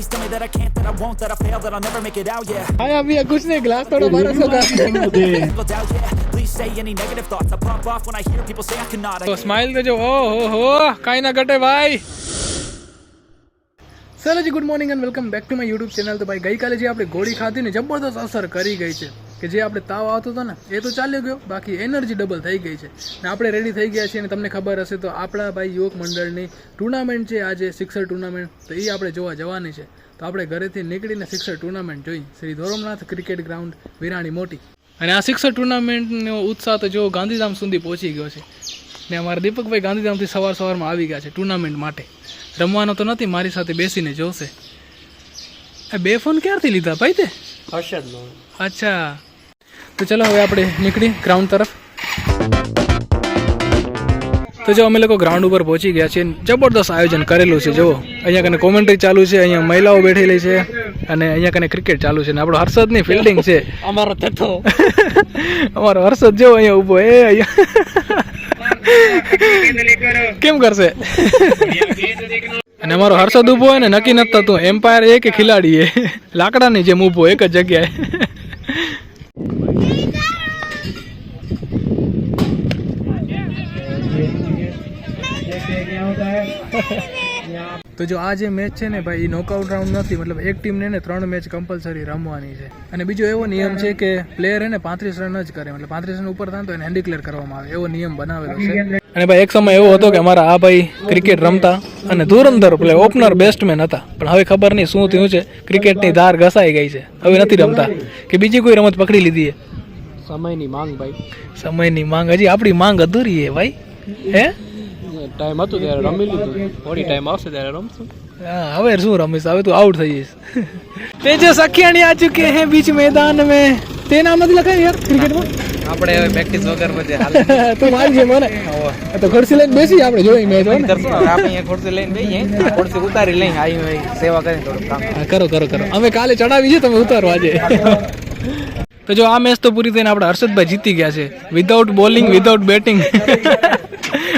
Please tell me that I can't, that I won't, that I fail, that I'll never make it out, yeah. आया अभी कुछ नहीं गिलास थोड़ा 1200 का Single doubt, yeah. Please say any negative thoughts. I pop off when I hear people say I cannot. तो smile तो जो हो काई ना घटे भाई चलो जी good morning and welcome back to my YouTube channel. તો ભાઈ ગઈકાલે જે આપણે ગોળી ખાધી ને જબરદસ્ત અસર કરી ગઈ છે કે જે આપણે તાવ આવતો હતો ને એ તો ચાલ્યો ગયો, બાકી એનર્જી ડબલ થઈ ગઈ છે ને આપણે રેડી થઈ ગયા છીએ। અને તમને ખબર હશે તો આપણા ભાઈ યુવક મંડળની ટુર્નામેન્ટ છે આજે સિક્સર ટુર્નામેન્ટ, તો એ આપણે જોવા જવાની છે। તો આપણે ઘરેથી નીકળીને સિક્સર ટુર્નામેન્ટ જોઈ શ્રી ધોરમનાથ ક્રિકેટ ગ્રાઉન્ડ વિરાણી મોટી। અને આ સિક્સર ટુર્નામેન્ટનો ઉત્સાહ તો જો ગાંધીધામ સુધી પહોંચી ગયો છે ને અમારા દીપકભાઈ ગાંધીધામથી સવારમાં આવી ગયા છે ટુર્નામેન્ટ માટે। રમવાનો તો નથી, મારી સાથે બેસીને જોશે। બે ફોન ક્યારથી લીધા ભાઈ તે? હર્ષદનો। અચ્છા, તો ચલો હવે આપણે નીકળી ગ્રાઉન્ડ તરફ। તો જો અમે લોકો ગ્રાઉન્ડ ઉપર પહોંચી ગયા છીએ, જબરદસ્ત આયોજન કરેલું છે। જુઓ અહીંયા કને કોમેન્ટ્રી ચાલુ છે, અહીંયા મહિલાઓ બેઠેલી છે અને અહીંયા કને ક્રિકેટ ચાલુ છે ને આપણો હર્ષદની ફિલ્ડિંગ છે। અમારો થતો અમારો હર્ષદ જેવો અહીંયા ઊભો એ અહીંયા કેમ કરશે? અને અમારો હર્ષદ ઊભો હોય ને નક્કી નથી થતું એમ્પાયર એ કે ખિલાડી એ, લાકડાની જેમ ઊભો એક જ જગ્યાએ। તો જો આ જે મેચ છે ને ભાઈ એ નોકઆઉટ રાઉન્ડ નથી, મતલબ એક ટીમને ને 3 મેચ કમ્પલસરી રમવાની છે। અને બીજો એવો નિયમ છે કે પ્લેયર એને 35 રન જ કરે, મતલબ 35 રન ઉપર થાય તો એને હેન્ડીક્લેર કરવામાં આવે, એવો નિયમ બનાવેલો છે। અને ભાઈ એક સમય એવો હતો કે અમારા આ ભાઈ ક્રિકેટ રમતા અને ધુરંધર પ્લે ઓપનર બેસ્ટમેન હતા, પણ હવે ખબર નહીં શું થયું છે, ક્રિકેટની ધાર ઘસાઈ ગઈ છે, હવે નથી રમતા કે બીજી કોઈ રમત પકડી લીધી છે। સમયની માંગ ભાઈ, સમયની માંગ, હજી આપણી માંગ અધૂરી છે ભાઈ। હે ટાઈમ હતો ત્યારે રમી લીધું, થોડી ટાઈમ આવશે ત્યારે રમશું। હા હવે શું રમીશ, હવે તું આઉટ થઈ જઈશ। તેજસ અખિયાણી આ ચુકે હે બીચ મેદાન में, તે નામ નથી લખાય યાર ક્રિકેટમાં। આપણે હવે પ્રેક્ટિસ વગર બધે હાલ તું મારજે મને, તો ખુરશી લઈને બેસી આપણે જોઈ મેચ હોય ને। કરશું હવે આપણે અહીંયા ખુરશી લઈને બેહીએ, ખુરશી ઉતારી લઈને આવી હોય સેવા કરીને થોડું કામ। હા કરો કરો કરો, અમે કાલે ચડાવી છે, તમે ઉતારો આજે। તો જો આ મેચ તો પૂરી થઈને આપણે હર્ષદભાઈ જીતી ગયા છે, વિધાઉટ બોલિંગ, વિધાઉટ બેટિંગ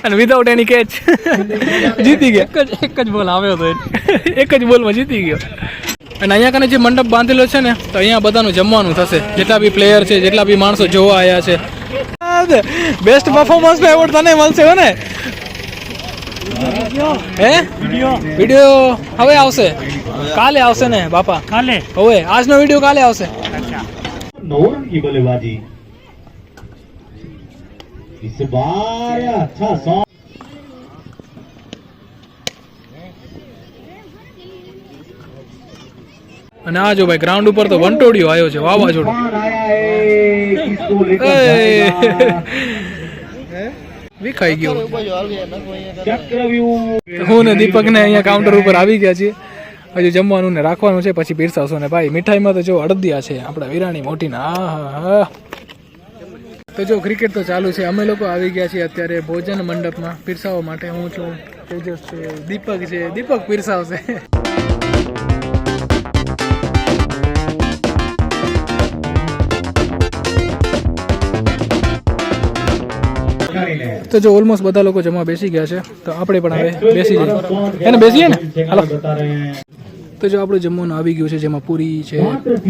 અને વિધાઉટ એની કેચ જીતી ગયા। એક જ બોલ આવ્યો હતો, એક જ બોલમાં જીતી ગયો। અને અહીંયા કને જે મંડપ બાંધેલો છે ને, તો અહીંયા બધાનું જમવાનું થશે, જેટલા બી પ્લેયર છે, જેટલા બી માણસો જોવા આવ્યા છે। બેસ્ટ પરફોર્મન્સ નો એવોર્ડ તને મળશે હો ને? હે વિડિયો હવે આવશે, કાલે આવશે ને બાપા, કાલે હવે આજનો વિડિયો કાલે આવશે। नोर की बल्लेबाजी इस बार अच्छा शॉट। અને આ જો ભાઈ ગ્રાઉન્ડ ઉપર તો વંટોડિયો આવ્યો છે, વાવાઝોડું। વિખાઈ ગયો। હું ને દીપક ને અહીંયા કાઉન્ટર ઉપર આવી ગયા છીએ, હજુ જમવાનું ને રાખવાનું છે, પછી પીરસાવશું। ને ભાઈ મીઠાઈમાં તો જો અડદિયા છે આપણા વિરાણી મોટીના। હા તો જો ક્રિકેટ તો ચાલુ છે, અમે લોકો આવી ગયા છીએ અત્યારે ભોજન મંડપમાં પીરસાવવા માટે। હું છું, તેજસ છે, દીપક છે, દીપક પીરસાવશે। તો જો ઓલમોસ્ટ બધા લોકો જમવા બેસી ગયા છે, તો આપણે પણ હવે બેસી જઈએ, એને બેસીએ ને હાલો। તો જો આપણું જમવાનું આવી ગયું છે, જેમાં પૂરી છે,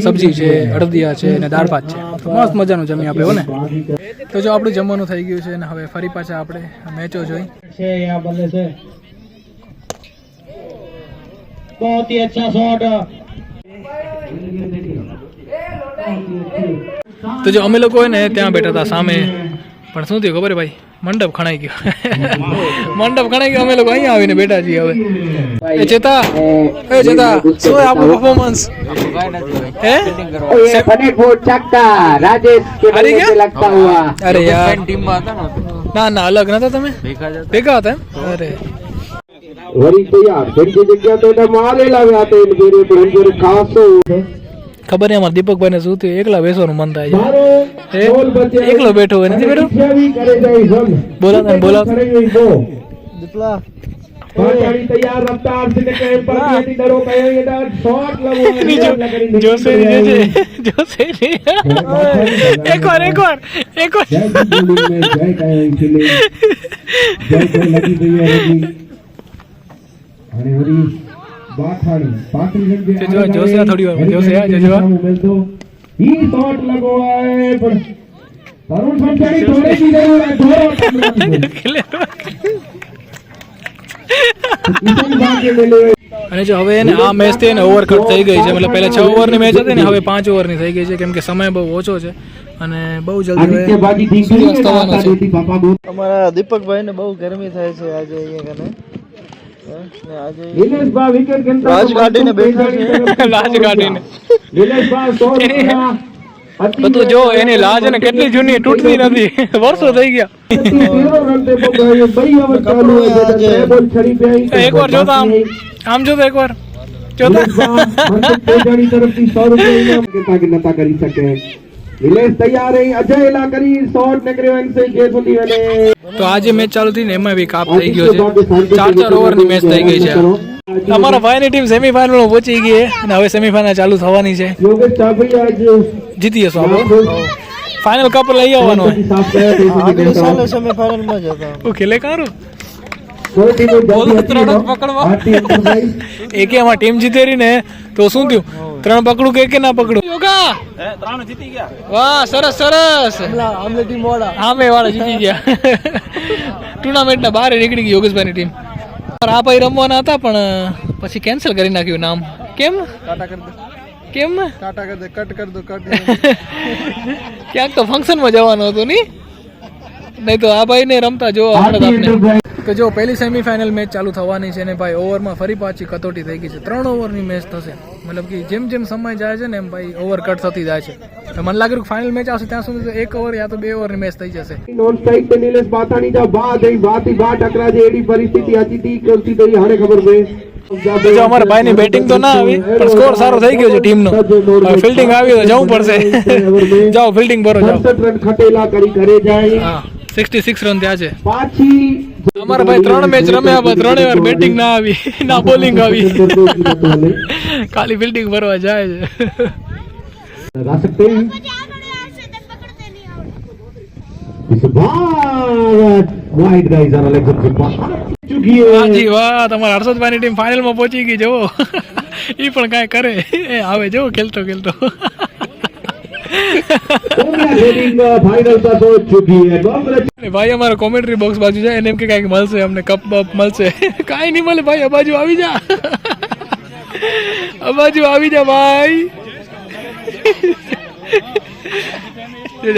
સબ્જી છે, અડદિયા છે અને દાળ ભાત છે, તો મસ્ત મજાનું જમી આપણે હો ને। તો જો આપણું જમવાનું થઈ ગયું છે ને હવે ફરી પાછા આપણે મેચો જોઈ। बहुत ही अच्छा शॉट। તો જો અમે લોકો ને ત્યાં બેઠા હતા સામે, પણ શું થયું ખબર ભાઈ, મંડપ ખણાઈ ગયો। મંડપ ખણાઈ ગયો, અમે લોકો અહીંયા આવીને બેઠા છીએ હવે। એ ચેતા, એ ચેતા શું આપણું પરફોર્મન્સ હે? હારી ગયા? અરે યાર ટીમમાં હતા ને, ના ના અલગ નતા તમે, ભેગા હતા એમ? અરે वरी तैयार थोड़ी सी जगह तो एटा मारे लाव्या तो इन गेरे पर अंदर खासो ખબર નહીં અમારા દીપકભાઈ ને શું થયું, એકલા બેસવાનું મન થાય છે, એકલો બેઠો હોય નથી બેઠો, બોલાતા બોલાતા દીપલા પાટાડી તૈયાર રફતાર से के पर બેટી દરો કયો એડા શોટ લગો જોસે જોસે એક વાર જય લગી ગઈ है અને હરી બાથાણી 35 રન જો જોશે આ થોડી વાર જોશે આ જોજો ઈ શોટ લગવાય પણ તરુણ સંચારી થોડેથી ગયો ધોરો અને જો હવે એને આ મેચ થી એને ઓવર કટ થઈ ગઈ છે, મતલબ પહેલા 6 ઓવરની મેચ હતી ને હવે 5 ઓવરની થઈ ગઈ છે, કેમ કે સમય બહુ ઓછો છે અને બહુ જલ્દી સૂર્યાસ્ત થવાનો છે. અમારા દીપકભાઈ ને બહુ ગરમી થાય છે આજે અહીંયા કને. નિલેશભાઈ વિકેટ કેન્દ્ર લાજ કાઢીને બેઠા છે. લાજ કાઢીને નિલેશભાઈ 100 રન બધું જો એની લાજ ને કેટલી જૂની તૂટતી નથી, વર્ષો થઈ ગયા. એકવાર જોતા આમ જોતા એકવાર જોતા કરી શકે. નિલેશ તૈયાર હે, અજય લા કરી શોટ નીકળ્યો એનસે કે સુધી અને તો આજે મેચ ચાલુ થઈ ને એમાં બી કાપ થઈ ગયો છે. 4 ઓવરની મેચ થઈ ગઈ છે. અમારા ભાઈની ટીમ સેમીફાઇનલ માં પહોંચી ગઈ છે અને હવે સેમીફાઇનલ ચાલુ થવાની છે. યોગેશ ચાભી આજ જીતી જશો આપણે, ફાઇનલ કપ લઈ આવવાનો હોય. આગલી સાલે સેમીફાઇનલ માં જ હતા. હું ખેલે કારું કોઈ ટીમ પકડવા એકે અમારી ટીમ જીતેરી ને તો શું થયું, 3 પકડું કે એકે ના પકડું. યોગા 3 જીતી ગયા. વાહ સરસ સરસ. આમલે ટીમ વાળા આમે વાળા જીતી ગયા. ટુર્નામેન્ટ ના બહાર નીકળી ગઈ યોગેશભાઈની ટીમ. આ ભાઈ રમવાના હતા પણ પછી કેન્સલ કરી નાખ્યું નામ. કેમ ટાટા કરી દો, કેમ ટાટા કરી દો, કટ કરી દો, કટ. ક્યાંક તો ફંક્શન માં જવાનું હતું નહીં તો આ ભાઈ ને રમતા જો આપણે કે જો પહેલી સેમીફાઇનલ મેચ ચાલુ થવાની છે ને ભાઈ ઓવરમાં ફરી પાછી કટોટી થઈ ગઈ છે. 3 ઓવરની મેચ થશે, મતલબ કે જેમ જેમ સમય જાય છે ને એમ ભાઈ ઓવર કટ થતી જાય છે. તો મને લાગે કે ફાઇનલ મેચ આવશે ત્યાં સુધી તો 1 ઓવર યા તો 2 ઓવરની મેચ થઈ જશે. નોન સ્ટ્રાઇક पे नीलेश बाथानी जा बात है बात ही बात टकरा जे एडी परिस्थिति आती थी करती तो हाणे खबर पे જો અમારા ભાઈની બેટિંગ તો ના આવી પણ સ્કોર સારો થઈ ગયો છે ટીમનો. હવે ફિલ્ડિંગ આવી તો જવું પડશે. જાઓ ફિલ્ડિંગ ભરો જાઓ. 67 રન ખટેલા કરી કરે જાય. હા 66 રન થયા છે. પાછી અમારા ભાઈ 3 મેચ રમ્યા બાદ 3 વાર બેટિંગ ના આવી ના બોલિંગ આવી, ખાલી ફિલ્ડિંગ ભરવા જાય છે. लगा सकते हैं इस बार वाइड गाइस आर लेग से चुकी है. હાજી વાહ, તમારા હર્ષદભાઈની ટીમ ફાઇનલ માં પહોંચી ગઈ. જુઓ ઈ પણ કાંઈ કરે એ આવે જો ખેલતો ખેલતો. फाइनल पर पहुंच चुकी है. ભાઈ અમારો કોમેન્ટ્રી બોક્સ બાજુ જાય એને એમ કે કાંઈક મળશે અમને, કપ બપ મળશે. કાંઈ નહીં મળે ભાઈ, આ બાજુ આવી જા, આ બાજુ આવી જા ભાઈ.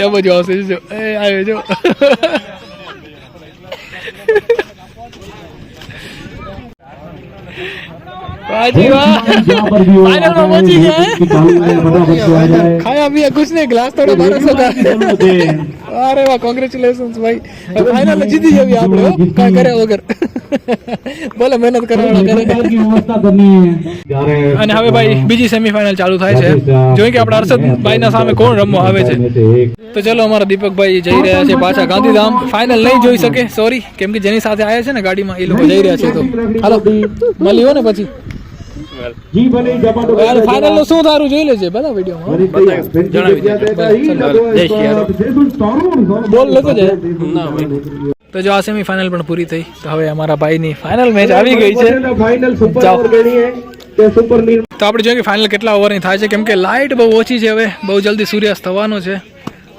આ બાજુ આવશે જો, એ આવ્યો જો. बाजी वाह, फाइनल में पहुंची गया है. खाया पिया कुछ नहीं, ग्लास थोड़ा 1200 का. अरे वाह, कांग्रेचुलेशंस भाई. फाइनल में जीती जावी આપણે કાઈ કર્યા વગર. બોલે મહેનત કરવાના કરે. અને હવે ભાઈ બીજી સેમીફાઇનલ ચાલુ થાય છે. જોઈએ કે આપણા હર્ષદભાઈ ના સામે કોણ રમવા આવે છે. તો ચલો અમારા દીપકભાઈ જઈ રહ્યા છે પાછા ગાંધીધામ. ફાઇનલ નહીં જોઈ શકે, સોરી, કેમ કે જેની સાથે આવ્યા છે ને ગાડીમાં એ લોકો જઈ રહ્યા છે. તો હાલો મળ્યો ને પછી जी बने जमानो યાર ફાઇનલ નું શું થારું જોઈ લેજે બધા વિડિયોમાં. બોલ લેતો જાય. તો જો આ સેમીફાઇનલ પણ પૂરી થઈ, તો હવે અમારા ભાઈની ફાઇનલ મેચ આવી ગઈ છે. फाइनल सुपर ओवर गणी है કે સુપર નીર. તો આપણે જોઈએ કે ફાઇનલ કેટલા ઓવરની થાય છે, કેમ કે લાઇટ બહુ ઓછી છે. હવે બહુ જલ્દી સૂર્યાસ્ત થવાનો છે.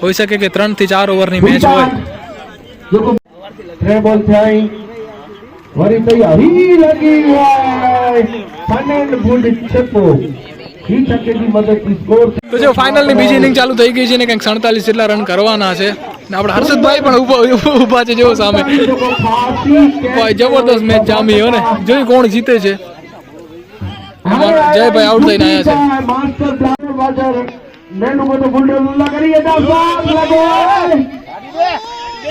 હોઈ શકે કે 3 થી 4 ઓવરની મેચ હોય. ट्रे बॉल થઈ વરી તૈયારી લગી હોય. 12 ફૂટ છક્કો ઈ છક્કેની મદદથી સ્કોર. તો જો ફાઇનલની બીજી ઇનિંગ ચાલુ થઈ ગઈ છે ને કંઈક 47 જેટલા રન કરવાના છે. ને આપણે હર્ષદભાઈ પણ ઊભા છે જો સામે. ભાઈ જબરદસ્ત મેચ જામી હો ને. જોઈ કોણ જીતે છે. જયભાઈ આઉટ થઈને આવ્યા છે. માસ્ટર પ્લાનર બાજાર નેનો મોટો ફૂલ્ડર ઉલ્લા કરી એડા બાદ લાગો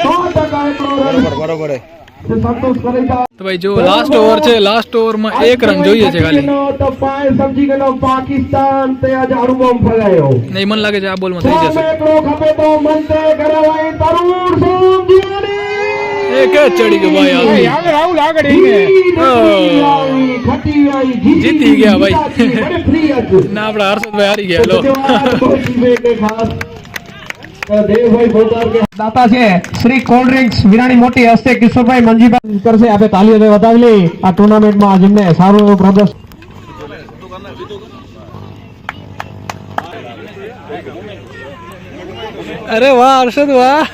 100% બરોબર હે. સંતોષ કરેગા. તો ભાઈ જો લાસ્ટ ઓવર છે, લાસ્ટ ઓવરમાં 1 રન જોઈએ છે ખાલી. તો પાય સમજી ગયો પાકિસ્તાન તે આજ અણુબોમ્બ ફગાયો. નહીં મને લાગે છે આ બોલમાં થઈ જશે. એકલો ખપે તો મંતે કરાવાય તરુણ સોમજીની. એક જ ચડી ગયો ભાઈ આવી. રાહુલ આગળ જીતી ગયા ભાઈ. બડે ફ્રી હતું. ના આપણા હર્ષદભાઈ હારી ગયા. લો ખાસ દેવભાઈ બોતાર કે દાતા છે શ્રી કોલ્ડ ડ્રિંક્સ વિરાણી મોટી હસ્તે કિશોરભાઈ મંજીભાઈ કરશે. આપણે તાલીઓ વધાવી લઈ આ ટુર્નામેન્ટમાં જેમને સારું એવું પ્રદર્શન. અરે વાહ હર્ષદ વાહ.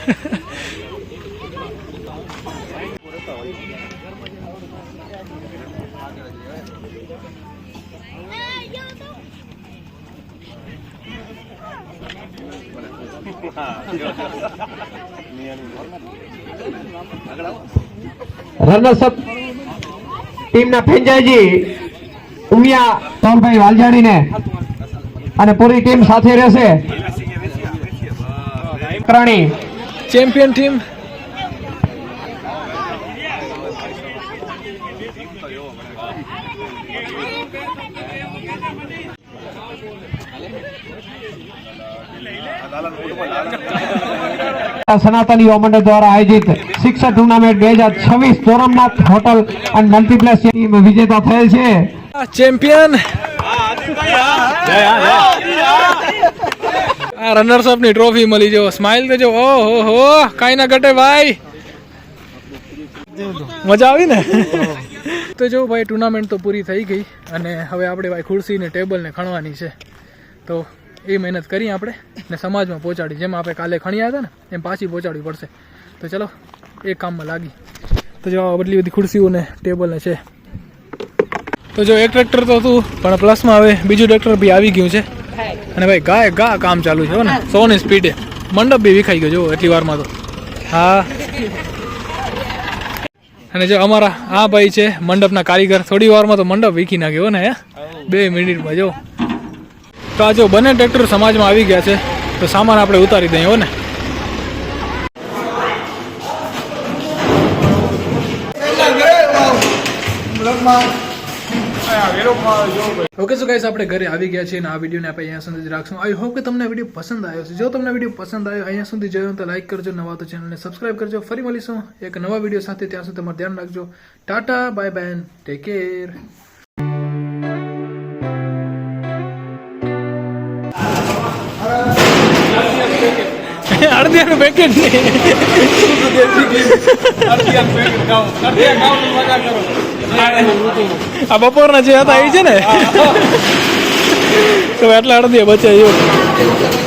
રનર્સ અપ ટીમના ફેંજાઈજી ઉમિયા તોરભાઈ વાલજાણીને અને પૂરી ટીમ સાથે રહેશે. કરણી ચેમ્પિયન ટીમ. સનાતન યુવા મંડળ દ્વારા આયોજિત શિક્ષક ટુર્નામેન્ટ 2026 સોમનાથ હોટલ અને મલ્ટીપ્લેક્સ ટીમ વિજેતા થયેલ છે. ચેમ્પિયન આ રનર્સ અપ ની ટ્રોફી મળી. જો સ્માઈલ તો જો. ઓહો હો કાઈ ના ઘટે ભાઈ. મજા આવી ને. તો જો ભાઈ ટુર્નામેન્ટ તો પૂરી થઈ ગઈ અને હવે આપણે ભાઈ ખુરશી ને ટેબલ ને ખણવાની છે. તો એ મહેનત કરી આપણે ને સમાજમાં પહોંચાડી. જેમ આપણે કાલે ખણ્યા હતા ને એમ પાછી પહોંચાડવી પડશે. તો ચલો એ કામમાં લાગી. તો જો બધી બધી ખુરશીઓ ને ટેબલ ને છે. તો જો એક ટ્રેક્ટર તો હતું પણ પ્લસમાં હવે બીજું ટ્રેક્ટર બી આવી ગયું છે અને ભાઈ ગા કામ ચાલુ છે ને 100 ની સ્પીડે. મંડપ બી વિખાઈ ગયો જો એટલી વારમાં તો. હા અને જો અમારા આ ભાઈ છે મંડપના કારીગર. થોડી વારમાં તો મંડપ વીખી નાખ્યો ને 2 મિનિટમાં. જો તો આ જો બંને ટ્રેક્ટર સમાજમાં આવી ગયા છે તો સામાન આપણે ઉતારી દઈએ હો ને. ઓકે સો ગાઈસ આપણે ઘરે આવી ગયા છીએ અને આ વિડીયોને આપણે અહીંયા સુધી જ રાખશું. આઈ હોપ કે તમને વિડીયો પસંદ આવ્યો છે. જો તમને વિડીયો પસંદ આવ્યો અહીંયા સુધી જોયો તો લાઈક કરજો, નવા તો ચેનલને સબસ્ક્રાઇબ કરજો. ફરી મળીશું એક નવા વિડીયો સાથે. ત્યાં સુધી તમારું ધ્યાન રાખજો. Tata bye bye take care. અડદિયાનું પેકેટ આ બપોરના જે હતા એ છે ને તો એટલા અડદિયા બચ્યા.